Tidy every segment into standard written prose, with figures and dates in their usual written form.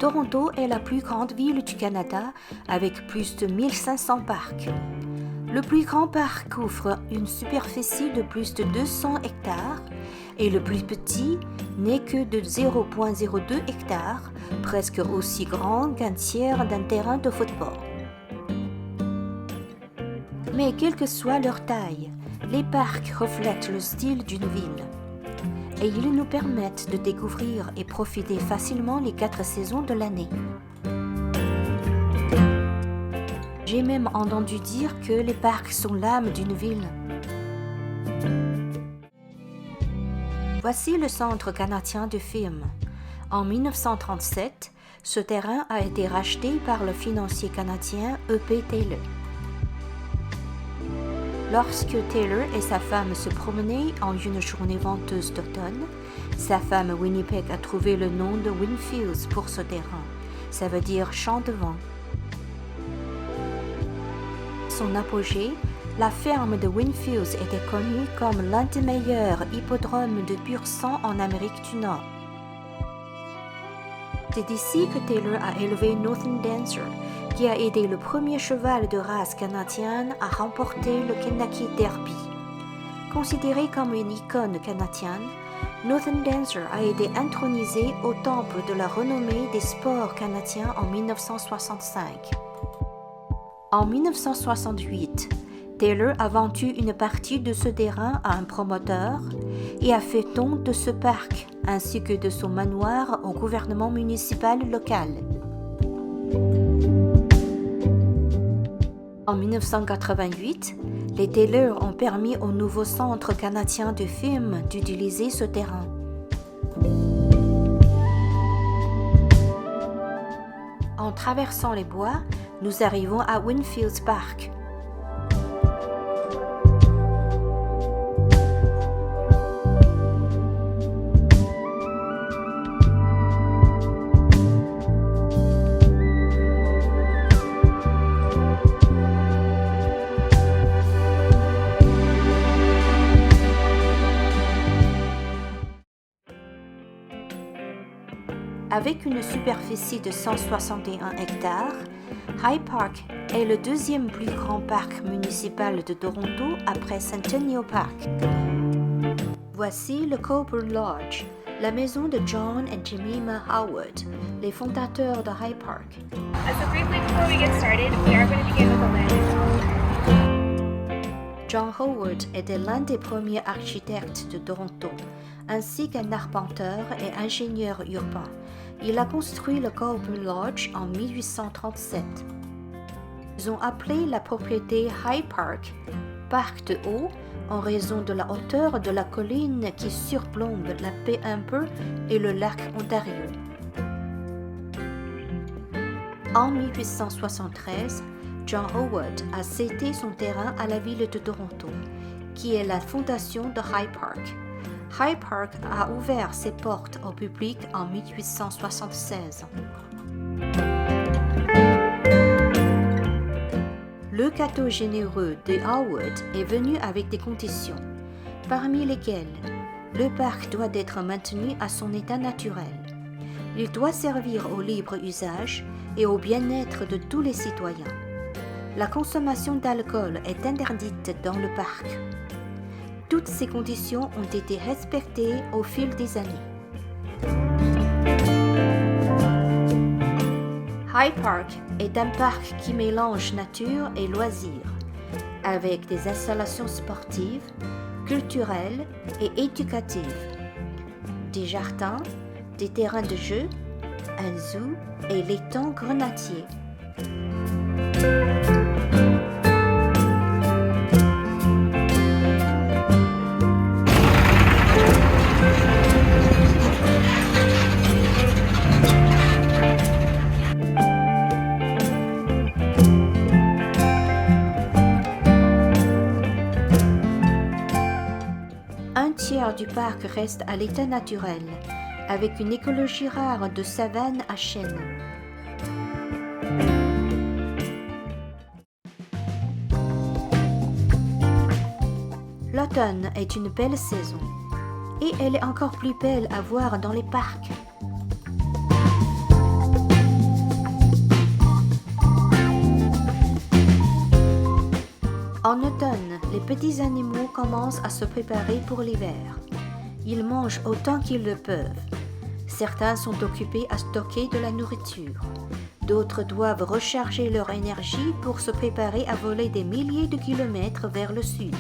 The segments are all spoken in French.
Toronto est la plus grande ville du Canada avec plus de 1500 parcs. Le plus grand parc couvre une superficie de plus de 200 hectares et le plus petit n'est que de 0,02 hectares, presque aussi grand qu'un tiers d'un terrain de football. Mais quelle que soit leur taille, les parcs reflètent le style d'une ville. Et ils nous permettent de découvrir et profiter facilement les 4 saisons de l'année. J'ai même entendu dire que les parcs sont l'âme d'une ville. Voici le Centre canadien de film. En 1937, ce terrain a été racheté par le financier canadien E.P. Taylor. Lorsque Taylor et sa femme se promenaient en une journée venteuse d'automne, sa femme Winnipeg a trouvé le nom de Windfields pour ce terrain. Ça veut dire champ de vent. Son apogée, la ferme de Windfields était connue comme l'un des meilleurs hippodromes de pur sang en Amérique du Nord. C'est ici que Taylor a élevé Northern Dancer, qui a été le premier cheval de race canadienne à remporter le Kentucky Derby. Considéré comme une icône canadienne, Northern Dancer a été intronisé au temple de la renommée des sports canadiens en 1965. En 1968, Taylor a vendu une partie de ce terrain à un promoteur et a fait don de ce parc ainsi que de son manoir au gouvernement municipal local. En 1988, les Taylor ont permis au nouveau Centre canadien de film d'utiliser ce terrain. En traversant les bois, nous arrivons à Windfields Park. Avec une superficie de 161 hectares, High Park est le deuxième plus grand parc municipal de Toronto après Centennial Park. Voici le Coburn Lodge, la maison de John et Jemima Howard, les fondateurs de High Park. So briefly before we get started, we are going to begin with a land development. John Howard était l'un des premiers architectes de Toronto, ainsi qu'un arpenteur et ingénieur urbain. Il a construit le Coburn Lodge en 1837. Ils ont appelé la propriété High Park, parc de haut, en raison de la hauteur de la colline qui surplombe la baie Humber et le lac Ontario. En 1873, John Howard a cédé son terrain à la ville de Toronto, qui est la fondation de High Park. High Park a ouvert ses portes au public en 1876. Le cadeau généreux de Howard est venu avec des conditions, parmi lesquelles le parc doit être maintenu à son état naturel. Il doit servir au libre usage et au bien-être de tous les citoyens. La consommation d'alcool est interdite dans le parc. Toutes ces conditions ont été respectées au fil des années. High Park est un parc qui mélange nature et loisirs, avec des installations sportives, culturelles et éducatives, des jardins, des terrains de jeu, un zoo et l'étang grenadier. Un tiers du parc reste à l'état naturel, avec une écologie rare de savane à chênes. L'automne est une belle saison, et elle est encore plus belle à voir dans les parcs. En automne, les petits animaux commencent à se préparer pour l'hiver. Ils mangent autant qu'ils le peuvent. Certains sont occupés à stocker de la nourriture. D'autres doivent recharger leur énergie pour se préparer à voler des milliers de kilomètres vers le sud.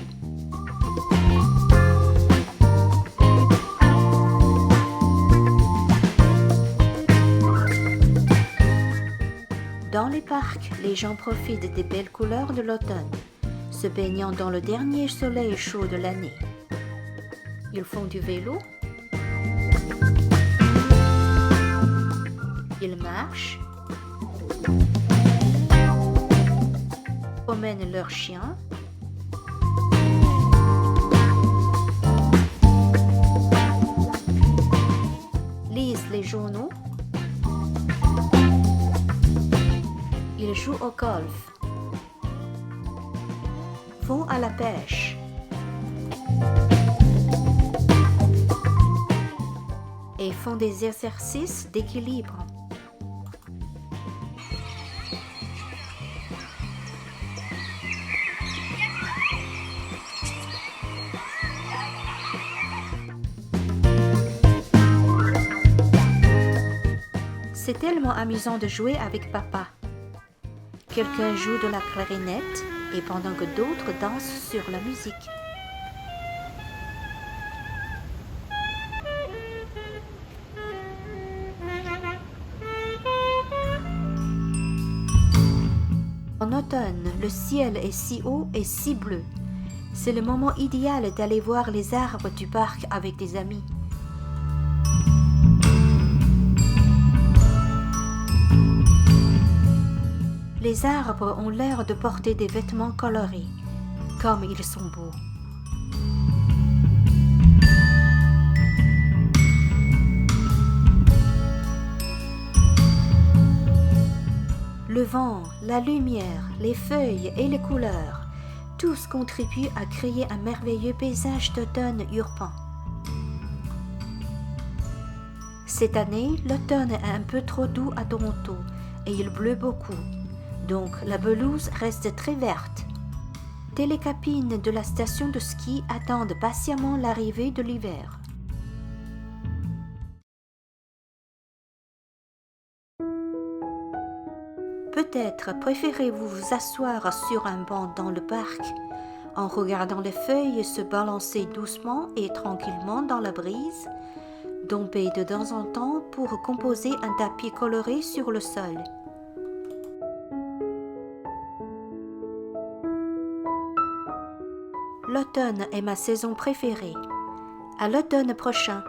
Dans les parcs, les gens profitent des belles couleurs de l'automne, se baignant dans le dernier soleil chaud de l'année. Ils font du vélo, ils marchent, promènent leurs chiens, lisent les journaux, ils jouent au golf, vont à la pêche, et font des exercices d'équilibre. C'est tellement amusant de jouer avec papa. Quelqu'un joue de la clarinette et pendant que d'autres dansent sur la musique. En automne, le ciel est si haut et si bleu. C'est le moment idéal d'aller voir les arbres du parc avec des amis. Les arbres ont l'air de porter des vêtements colorés, comme ils sont beaux. Le vent, la lumière, les feuilles et les couleurs, tous contribuent à créer un merveilleux paysage d'automne urbain. Cette année, l'automne est un peu trop doux à Toronto et il pleut beaucoup. Donc la pelouse reste très verte. Les cabines de la station de ski attendent patiemment l'arrivée de l'hiver. Peut-être préférez-vous vous asseoir sur un banc dans le parc en regardant les feuilles se balancer doucement et tranquillement dans la brise, tomber de temps en temps pour composer un tapis coloré sur le sol. L'automne est ma saison préférée. À l'automne prochain.